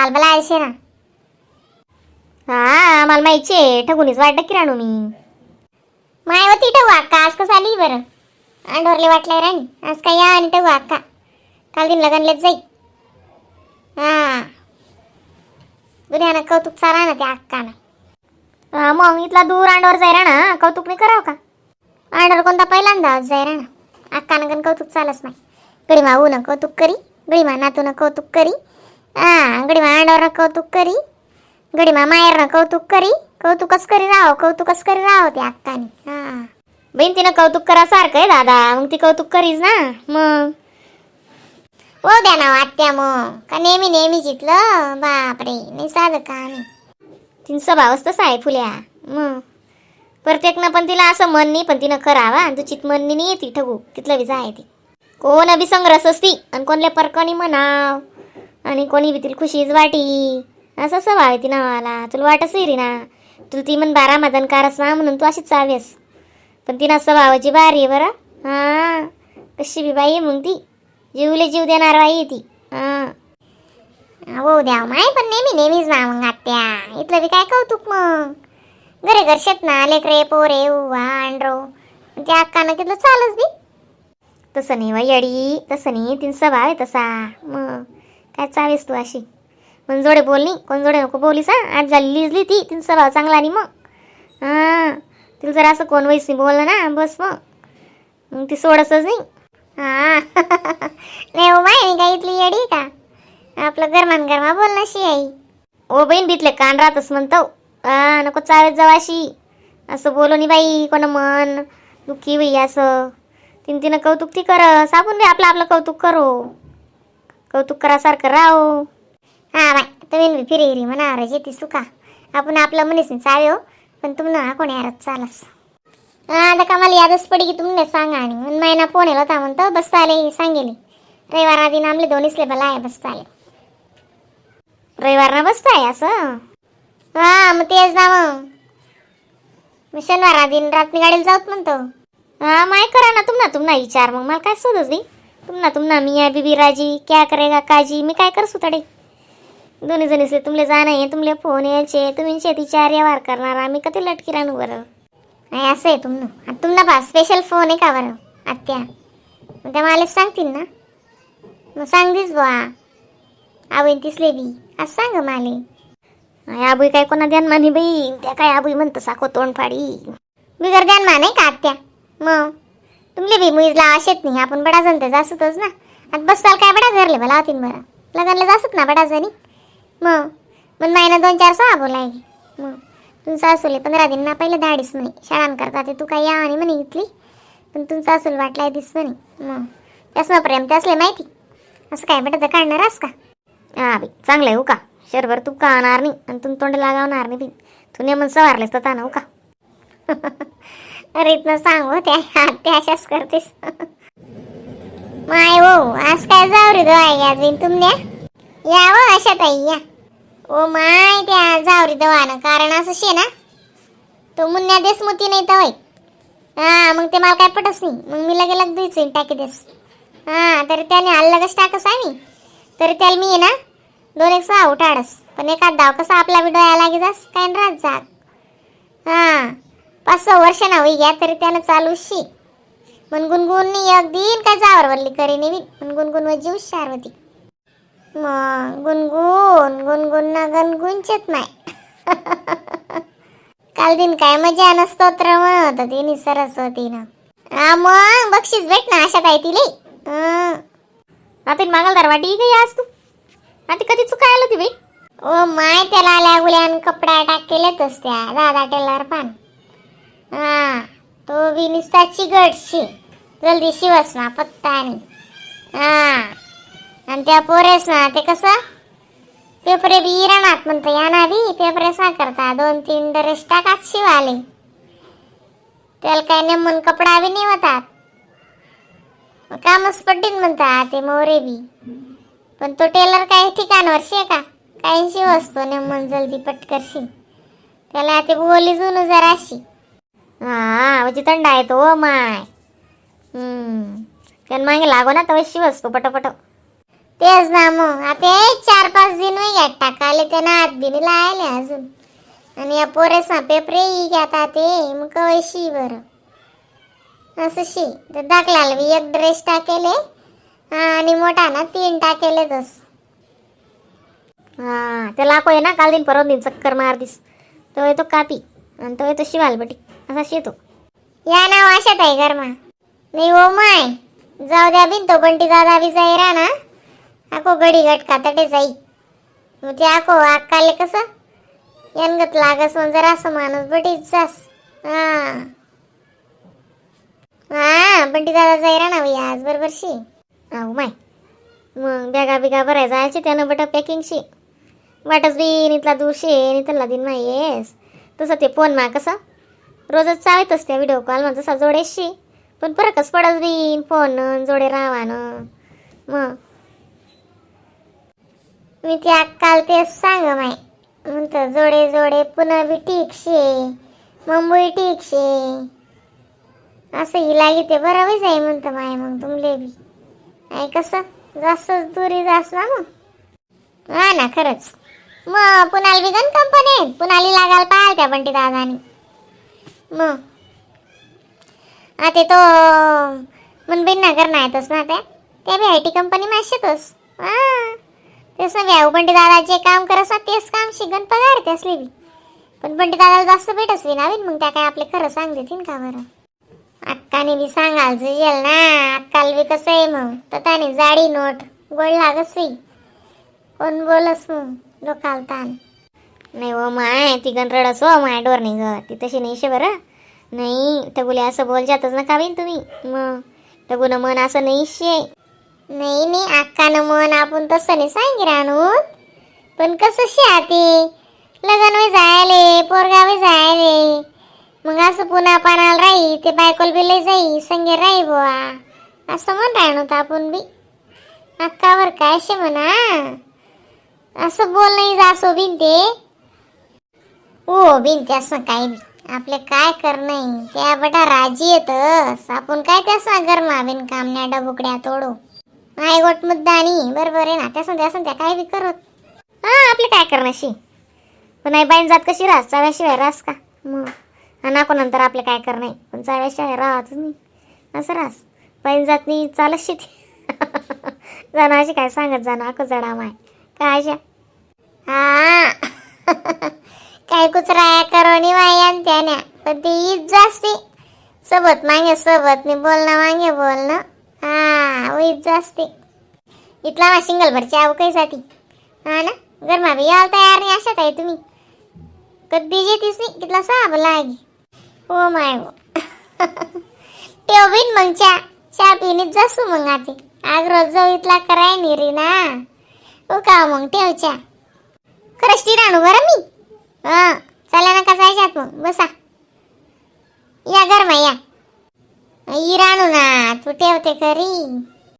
बालबला Ayse ना. हा मला माहिती आहे, ठगुनीच वाटतं की राणू मी. मायावती ठेवू अक्का, आज कसं आली बरं? अंडोरले वाटलंय राणी, आज काय या आणि ठेवू अक्का, काल दिन लगनलेच जाई. हा दुनियानं कौतुक चाला ना त्या अक्कानं. मग इथला दूर अंडवर जाय राणा, कौतुक नाही करावं का? अंडोर कोणता पहिल्यांदा जाय राणा, अक्कानं गण कौतुक चालच नाही. गडीमा ऊन कौतुक करी, गडीमा नातून कौतुक करी, गडीमा अंडोरनं कौतुक करी, गडीमा मायरनं कौतुक करी. कौतुकच करी राहो त्या अक्काने. हा बहीण तिनं कौतुक करासारखं आहे दादा, मग ती कौतुक करीच ना. मग हो द्या ना आत्या, मग का नेहमी जितलं बापरे, नाही साधं का नाही. तिनं स्वभावच तसा आहे फुल्या. मग प्रत्येकनं पण तिला असं मन नाही, पण तिनं करावा. दुचित मन नाही येते ठगू, तिथलं बी जाय ती. कोण बी संग्रस असती आणि कोणल्या परकानी म्हणाव, आणि कोणी बी तिला खुशीच वाटी. असं स्वभाव आहे ती नावाला. तुला वाटच रे ना, तुला ती म्हण 12 मदन कारस ना म्हणून तू अशीच चावेस. पण तिनं स्वभावाची बारी आहे बरं. हा कशी बी बाई आहे मग ती, जीवले जीव देणार बाई आहे ती. हो द्या माय, पण नेहमीच ना मग आत्या, इथलं बी काय कौतुक मग. घरे घर शेत ना, लेकरे पोरे उवा अंड्रो, त्या अक्कानं तिथलं चालच बी. तसं नाही बाई अडी, तसं नाही. तिनं स्वभाव आहे तसा. मग काय चावेस तू अशी. कोण जोडे बोलणी, कोण जोडे नको बोलीस. आज झाली लिजली ती, तिनं स्वभाव चांगला नाही. मग तिला जर असं कोण वैसी बोललं ना, बस मग ती सोडसच नाही. नाही हो माय, मी काय इथली येडी का? आपलं गरमा बोलणं आई. ओ बहीण भीतले कान राहतच म्हणतो. नको चावेत जाऊ अशी. असं बोलो नाही बाई, कोण मन दुःखी बाई असं. तिनं कौतुक ती करस, आपण बी आपलं कौतुक करो. कौतुक करासारखं राहो. हा बाय, तुम्ही फिरी म्हणा येते सुका. आपण आपलं म्हणेच नाही चावे हो, पण तुम्ही कोणी यारच चालस. आता का मला यादच पडी की तुम्ही सांगा. आणि म्हणून महिना फोन येला होता म्हणतो बसता आले सांगेले. रविवार आधी आमले दोन्हीच भला आहे बसता आले. रविवार ना बसताय असं? हा मग तेच ना. मग शनिवार आधी रात्री गाडीला जाऊत म्हणतो. माय करा ना तुम्हाला विचार. मग मला काय शोधच बी. तुम्हाला मिया बीबी राजी क्या करेगा काजी, मी काय करसू तडे. दोन्ही जणीसले तुमले जाणं आहे, तुमले फोन यायचे, तुम्ही शेतीच्या व्यवहार करणार, आम्ही कधी लटकी राहू बरं. नाही असं आहे तुम्हाला बा स्पेशल फोन आहे का बरं आत्या? मग त्या मालेच सांगतील ना. मग सांगतीस बा आबईन तिसले बी आज सांग माले. आबुई काय कोणा ध्यान मानी बाई, त्या काय आबुई म्हणतं साखो तोंड फाडी. बिगर ध्यान माने का आत्या? मग तुमले बी मुईजला आशेत नाही, आपण बडा जण ते जासूतच ना. आता बसताल काय बडा घरले भला होतीन बरं, लग्नला जासूत ना बडा जणी. मग महिना 2-4 सहा बोलाय. मग तुमचं असले 15 दिन ना पहिले धाडीस म्हणे शाळां करता ते तू काय या आणि म्हणे इथली, पण तुमचं असूल वाटलाय दिस म्हणे. मग त्यासमा प्रेम त्यासले माहिती, असं काय बेटा काढणारस का? हा बाई चांगलं आहे हो का. शरभर तू का आणणार नाही आणि तुम्ही तोंड लागावणार नाही बी. तू नेमून सवारलेस तर ना हो का. अरे इथनं सांगू त्या अशाच करतेस. माय हो आज काय जाऊ रे दवाई बिन तुमने या हो अशा ताई या. ओ माय त्या जावरी दवानं कारण असं शे ना, तो मुन्या देसमुती नाही तवाई. मग ते मला काय पटच नाही. मग मी लगे द्यायचं टाकी देस. तरी त्याने हल्लगच टाकस आम्ही, तरी त्याला मी ना 2-1 सहा उठाडस. पण एखाद दाव कसा आपला बी डोळ्या लागे जास काय राहत जात. 5-6 वर्ष ना होई घ्या तरी त्यानं चालू शी. मन गुणगुण एक दिन काय जावर वरली करी नाही पण गुणगुण व जीव शारवती. मग गुणगुण ना गणगुंचत नाही. काल दिन काय मजा नस्तोत्र म्हणत होती सरस्वतीनं. मग बक्षीस भेट ना अशा काय तिले. आता मागलदार वाटी काही आज तू आता कधी चुकायला ती बाई. ओ माय त्याला आल्या गुल्यान कपडा टाकेलेतच त्या दादा टेलर पान. तो बी निसता चिगटशी जल्दी शिवस ना पत्तानी. आणि त्या पोरेस ना ते कसं पेपरे बी इराणात म्हणतो याना बी पेपरे सा करता 2-3 ड्रेस टाकात शिवाले. त्याला काय नेमून कपडा बी नाही होतात, कामच पड्डीन म्हणतात ते मोरे बी. पण तो टेलर काय ठिकाणवर शे का काही शिवसतो नेमून जल्दी पटकरशी. त्याला ते बोली जुनू जराशी. म्हणजे थंड आहे तो माय. त्यानं मागे लागो ना तवा शिवस तो पटपट. तेच ना मग आता 4-5 दिन होई घ्या टाका त्यानं हात बिनी लायले अजून. आणि या पोरेसा पेपरे आता ते मग कवयशी बरं असं शी. तर दाखलाला बी एक ड्रेस टाकेले आणि मोठा ना 3 टाकेले तस. हा त्याला आहे ना काल दिन परवा दिन चक्कर मार दिस. तो येतो कापी आणि तो येतो शिवालबटी असा शेतो. या नाव आशात आहे गरमा नाही ओ माय. जाऊ द्या बिन तो बंटी दादा बी जाई रा ना आको गडी गटका तटे जाई. मग ते आको अक्काले कसं यनगत लागस मग जरा असं माणूस बटीच जास. हा हा बंटी दादा जाई रा ना बाई आज बरोबर शी. अहो माय मग बॅगा बिगा भराय जायचे त्यानं बटा पॅकिंग शे. वाटच बी नितला दूरशे नितला दिन माय येस. तसं ते फोन मा कसं रोजच चालतच त्या व्हिडिओ कॉल मग जसा जोडेशी. पण फरकच पडत बी फोन जोडे रावानं. मग मी ते अक्काल तेच सांग माय म्हणतं जोडे जोडे पुन्हा बी ठीक शे मुंबई ठीक शे असं ही लागी ते बरोबर जाई म्हणतं माय. मग तुमले बी आहे कसं जास्त दुरी जास ना मग. हा ना खरंच. मग पुण्याला बी गण कंपनी आहेत पुण्याला लागायला पाहाल त्या बंटी दादानी. मग आता तो मुंबई नगर नाहीतच ना त्या बी IT कंपनी माशेतच. हा तेच ना व्याऊ बंटी दादाचे काम करस ना तेच काम शिगन पगार त्यासले बी. पण बंटी दादाला जास्त भेटस बी नावीन मग त्या काय आपले खरं सांग देतील का बरं. अक्काने बी सांगाल जुजेल ना अक्काल बी कसं आहे मग तर त्याने जाडी नोट गोड लागस बी. कोण बोलस मग डोकाल ताण. नाही हो माय ती गण रडस हो माय डोर नाही ग ती तशी नाही शे बरं. नाही टगुले असं बोल जातच ना का बीन तुम्ही. मग टगुनं मन असं नाही शे. नाही नाही अक्कानं मन आपण तसं नाही सांगी राहून. पण कसं शे आते लग्न वे जायले पोरगावे जायले मग असं पुन्हा पानाला राही ते बायकोल बी लय जाई संगे राही बुवा असं म्हण राहणं तर आपण बी. अक्कावर काय शे म्हणा असं बोल नाही जासो बिन ते. हो बिन ते असं काय बी आपले काय करणं त्या बटा राजी येतस आपण काय त्यास गरमा बिन कामण्या डबुकड्या तोडू. आई गोट मुद्दानी बरोबर आहे ना त्यासून त्या काय बी करत. हा आपले काय करण्याशी. पण आई बाईन जात कशी राहस चाव्याशिवाय राहस का. मग आणि नको नंतर आपले काय करणे पण चाव्याशिवाय राहतच नाही असं राहस. बाईन जात नाही चालत शेती. जाणं अशी काय सांगत जाणं अको जडा माय काय अशा. हा काय कुचराया करोनी वायान त्याने पण ते ईद जास्ती सोबत मागे सोबत नाही बोलणं मागे बोलणं. हा ईद जास्ती इथला मा सिंगल भरची आव काही जाती. हा ना गरमा बी यायला तयार नाही अशात आहे तुम्ही कधी जेतीस नाही कितला साब लागी. हो माय हो ठेव बिन मग चा पिणीच जासू मग आते आग रोज जाऊ इथला कराय नाही रे ना. हो का मग ठेव चा खरंच ती राणू बरं मी. हा चला नका जायच्यात मग बसा या गरमा या. ही राणू ना तू ठेवते खरी.